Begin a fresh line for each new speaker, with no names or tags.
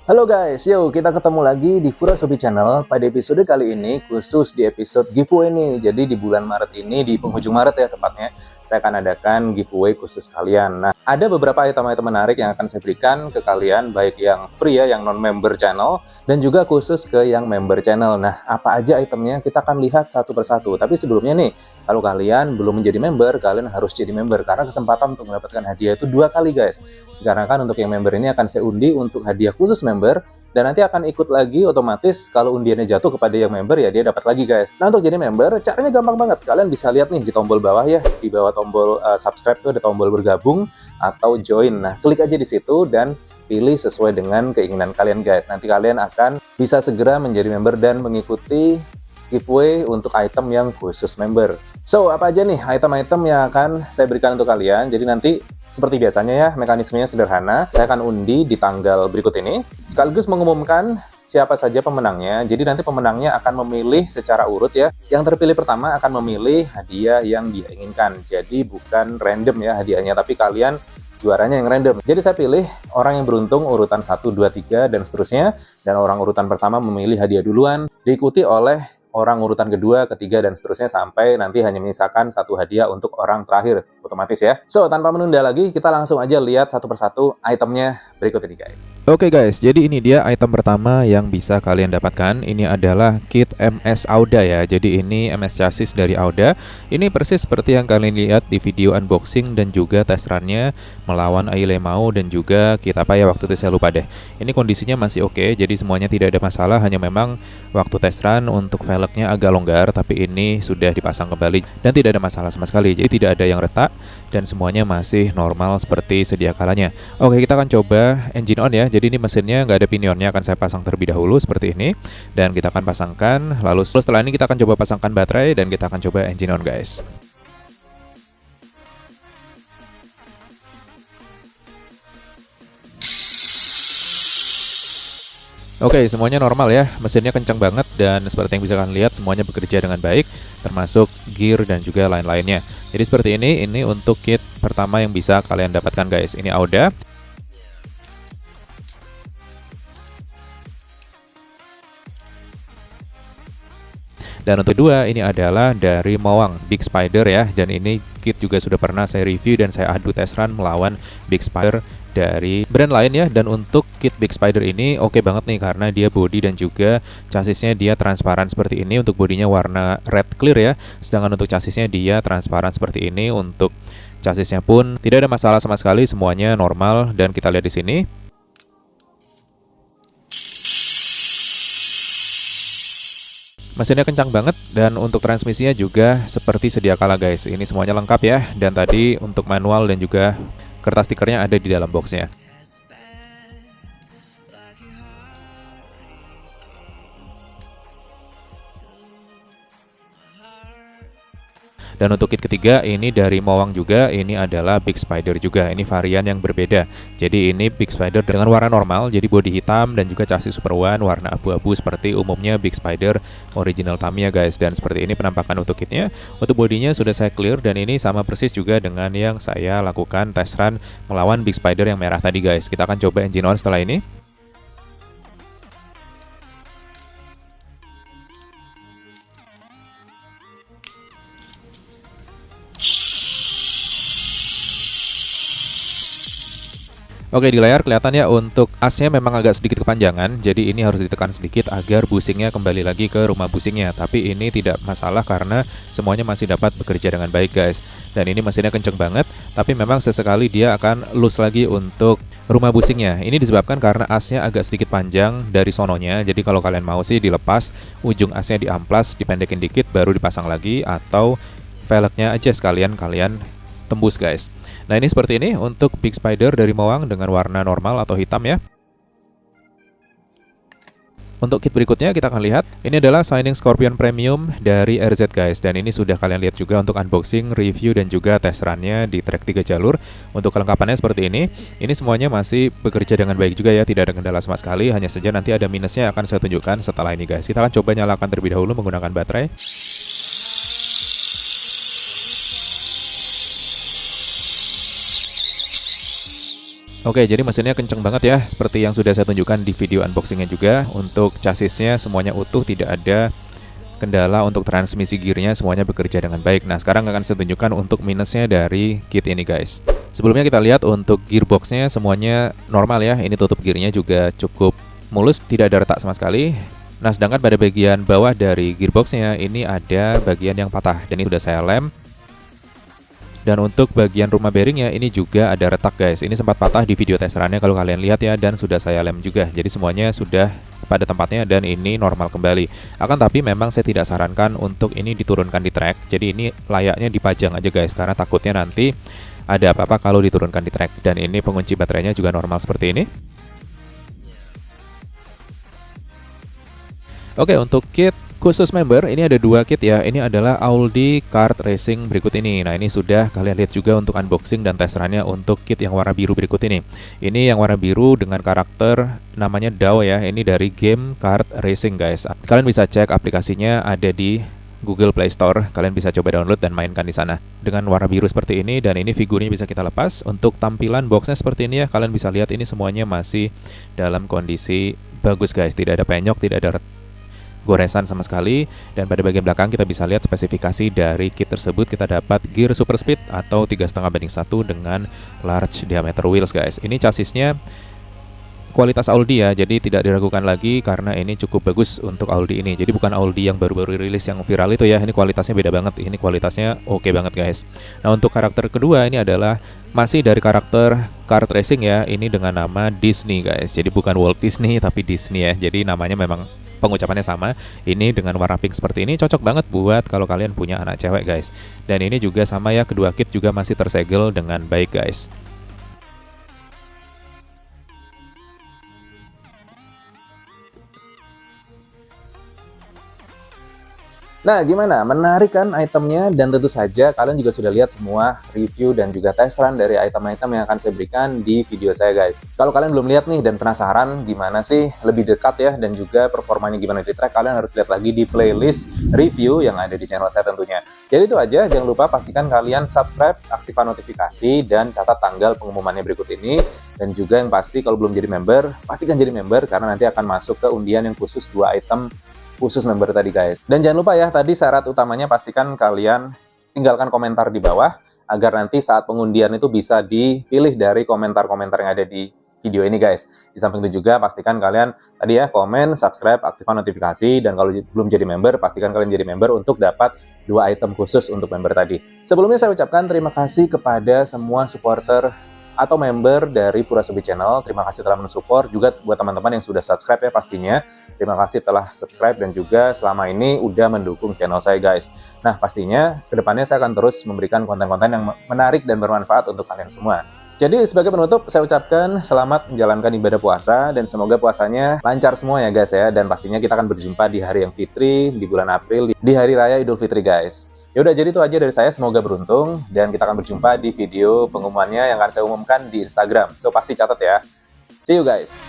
Halo guys, yuk kita ketemu lagi di Furosobi Channel. Pada episode kali ini, khusus di episode giveaway nih. Jadi di bulan Maret ini, di penghujung Maret ya tepatnya, saya akan adakan giveaway khusus kalian. Nah, ada beberapa item-item menarik yang akan saya berikan ke kalian, baik yang free ya, yang non-member channel, dan juga khusus ke yang member channel. Nah, apa aja itemnya? Kita akan lihat satu persatu. Tapi sebelumnya nih, kalau kalian belum menjadi member, kalian harus jadi member. Karena kesempatan untuk mendapatkan hadiah itu 2 kali guys. Dikarenakan untuk yang member ini akan saya undi untuk hadiah khusus member, dan nanti akan ikut lagi otomatis kalau undiannya jatuh kepada yang member ya dia dapat lagi guys. Nah, untuk jadi member caranya gampang banget. Kalian bisa lihat nih di tombol bawah ya, di bawah tombol subscribe tuh ada tombol bergabung atau join. Nah, klik aja di situ dan pilih sesuai dengan keinginan kalian guys. Nanti kalian akan bisa segera menjadi member dan mengikuti giveaway untuk item yang khusus member. So, apa aja nih item-item yang akan saya berikan untuk kalian? Jadi nanti seperti biasanya ya, mekanismenya sederhana. Saya akan undi di tanggal berikut ini, sekaligus mengumumkan siapa saja pemenangnya. Jadi nanti pemenangnya akan memilih secara urut ya. Yang terpilih pertama akan memilih hadiah yang dia inginkan. Jadi bukan random ya hadiahnya, tapi kalian juaranya yang random. Jadi saya pilih orang yang beruntung urutan 1, 2, 3, dan seterusnya. Dan orang urutan pertama memilih hadiah duluan, diikuti oleh orang urutan kedua, ketiga, dan seterusnya sampai nanti hanya menyisakan satu hadiah untuk orang terakhir, otomatis ya. So, tanpa menunda lagi, kita langsung aja lihat satu persatu itemnya berikut ini guys.
Oke guys, jadi ini dia item pertama yang bisa kalian dapatkan. Ini adalah kit MS Auda ya. Jadi ini MS chassis dari Auda. Ini persis seperti yang kalian lihat di video unboxing dan juga test run-nya melawan Ailemao dan juga kit apa ya waktu itu saya lupa deh. Ini kondisinya masih oke, jadi semuanya tidak ada masalah. Hanya memang waktu test run untuk velgnya agak longgar, tapi ini sudah dipasang kembali dan tidak ada masalah sama sekali. Jadi tidak ada yang retak dan semuanya masih normal seperti sedia kalanya. Oke, kita akan coba engine on ya. Jadi ini mesinnya nggak ada pinionnya, akan saya pasang terlebih dahulu seperti ini. Dan kita akan pasangkan, lalu setelah ini kita akan coba pasangkan baterai dan kita akan coba engine on guys. Oke, semuanya normal ya, mesinnya kencang banget dan seperti yang bisa kalian lihat semuanya bekerja dengan baik, termasuk gear dan juga lain-lainnya. Jadi seperti ini untuk kit pertama yang bisa kalian dapatkan guys. Ini Auda. Dan untuk kedua ini adalah dari Mowang Big Spider ya, dan ini kit juga sudah pernah saya review dan saya adu test run melawan Big Spider dari brand lain ya. Dan untuk kit Big Spider ini oke banget nih karena dia body dan juga chassisnya dia transparan seperti ini. Untuk bodinya warna red clear ya, sedangkan untuk chassisnya dia transparan seperti ini. Untuk chassisnya pun tidak ada masalah sama sekali, semuanya normal. Dan kita lihat di sini. Mesinnya kencang banget dan untuk transmisinya juga seperti sedia kala guys. Ini semuanya lengkap ya. Dan tadi untuk manual dan juga kertas stikernya ada di dalam boxnya. Dan untuk kit ketiga ini dari Mowang juga, ini adalah Big Spider juga. Ini varian yang berbeda. Jadi ini Big Spider dengan warna normal, jadi bodi hitam dan juga chassis Super One warna abu-abu seperti umumnya Big Spider original Tamiya guys. Dan seperti ini penampakan untuk kitnya. Untuk bodinya sudah saya clear dan ini sama persis juga dengan yang saya lakukan test run melawan Big Spider yang merah tadi guys. Kita akan coba engine on setelah ini. Oke, di layar kelihatan ya untuk asnya memang agak sedikit kepanjangan, jadi ini harus ditekan sedikit agar busingnya kembali lagi ke rumah busingnya. Tapi ini tidak masalah karena semuanya masih dapat bekerja dengan baik guys. Dan ini mesinnya kenceng banget, tapi memang sesekali dia akan loose lagi untuk rumah busingnya. Ini disebabkan karena asnya agak sedikit panjang dari sononya, jadi kalau kalian mau sih dilepas ujung asnya diamplas, dipendekin dikit baru dipasang lagi, atau velgnya aja sekalian kalian tembus guys. Nah, ini seperti ini untuk Big Spider dari Mowang dengan warna normal atau hitam ya. Untuk kit berikutnya kita akan lihat, ini adalah Shining Scorpion Premium dari RZ guys. Dan ini sudah kalian lihat juga untuk unboxing, review, dan juga test run-nya di track 3 jalur. Untuk kelengkapannya seperti ini. Ini semuanya masih bekerja dengan baik juga ya, tidak ada kendala sama sekali. Hanya saja nanti ada minusnya akan saya tunjukkan setelah ini guys. Kita akan coba nyalakan terlebih dahulu menggunakan baterai. Oke, jadi mesinnya kenceng banget ya, seperti yang sudah saya tunjukkan di video unboxingnya juga. Untuk chassisnya semuanya utuh, tidak ada kendala. Untuk transmisi gearnya semuanya bekerja dengan baik. Nah, sekarang akan saya tunjukkan untuk minusnya dari kit ini guys. Sebelumnya kita lihat untuk gearboxnya semuanya normal ya. Ini tutup gearnya juga cukup mulus, tidak ada retak sama sekali. Nah, sedangkan pada bagian bawah dari gearboxnya ini ada bagian yang patah, dan ini sudah saya lem. Dan untuk bagian rumah bearingnya ini juga ada retak guys. Ini sempat patah di video testerannya kalau kalian lihat ya, dan sudah saya lem juga. Jadi semuanya sudah pada tempatnya dan ini normal kembali. Akan tapi memang saya tidak sarankan untuk ini diturunkan di trek. Jadi ini layaknya dipajang aja guys, karena takutnya nanti ada apa-apa kalau diturunkan di trek. Dan ini pengunci baterainya juga normal seperti ini. Oke, untuk kit khusus member ini ada dua kit ya. Ini adalah Audi Kart Racing berikut ini. Nah, ini sudah kalian lihat juga untuk unboxing dan testerannya untuk kit yang warna biru berikut ini. Ini yang warna biru dengan karakter namanya DAO ya. Ini dari game Kart Racing guys. Kalian bisa cek aplikasinya, ada di Google Play Store. Kalian bisa coba download dan mainkan di sana. Dengan warna biru seperti ini, dan ini figurnya bisa kita lepas. Untuk tampilan boxnya seperti ini ya. Kalian bisa lihat ini semuanya masih dalam kondisi bagus guys. Tidak ada penyok, tidak ada goresan sama sekali. Dan pada bagian belakang kita bisa lihat spesifikasi dari kit tersebut. Kita dapat gear super speed atau 3,5/1 dengan large diameter wheels guys. Ini chassisnya kualitas Audi ya, jadi tidak diragukan lagi karena ini cukup bagus untuk Audi ini. Jadi bukan Audi yang baru-baru rilis yang viral itu ya. Ini kualitasnya beda banget. Ini kualitasnya oke banget guys. Nah, untuk karakter kedua ini adalah masih dari karakter kart racing ya. Ini dengan nama Disney guys. Jadi bukan Walt Disney tapi Disney ya. Jadi namanya memang pengucapannya sama. Ini dengan warna pink seperti ini cocok banget buat kalau kalian punya anak cewek guys. Dan ini juga sama ya, kedua kit juga masih tersegel dengan baik guys.
Nah, gimana? Menarik kan itemnya? Dan tentu saja kalian juga sudah lihat semua review dan juga test run dari item-item yang akan saya berikan di video saya guys. Kalau kalian belum lihat nih dan penasaran gimana sih lebih dekat ya dan juga performanya gimana di track, kalian harus lihat lagi di playlist review yang ada di channel saya tentunya. Jadi itu aja, jangan lupa pastikan kalian subscribe, aktifkan notifikasi, dan catat tanggal pengumumannya berikut ini. Dan juga yang pasti kalau belum jadi member, pastikan jadi member karena nanti akan masuk ke undian yang khusus 2 item khusus member tadi guys. Dan jangan lupa ya, tadi syarat utamanya pastikan kalian tinggalkan komentar di bawah agar nanti saat pengundian itu bisa dipilih dari komentar-komentar yang ada di video ini guys. Di samping itu juga pastikan kalian tadi ya komen, subscribe, aktifkan notifikasi, dan kalau belum jadi member pastikan kalian jadi member untuk dapat 2 item khusus untuk member tadi. Sebelumnya saya ucapkan terima kasih kepada semua supporter atau member dari Furasobi Channel. Terima kasih telah mensupport, juga buat teman-teman yang sudah subscribe ya pastinya. Terima kasih telah subscribe dan juga selama ini udah mendukung channel saya guys. Nah, pastinya kedepannya saya akan terus memberikan konten-konten yang menarik dan bermanfaat untuk kalian semua. Jadi sebagai penutup saya ucapkan selamat menjalankan ibadah puasa dan semoga puasanya lancar semua ya guys ya. Dan pastinya kita akan berjumpa di hari yang fitri, di bulan April, di hari raya Idul Fitri guys. Yaudah, jadi itu aja dari saya, semoga beruntung, dan kita akan berjumpa di video pengumumannya yang akan saya umumkan di Instagram. So, pasti catat ya. See you guys!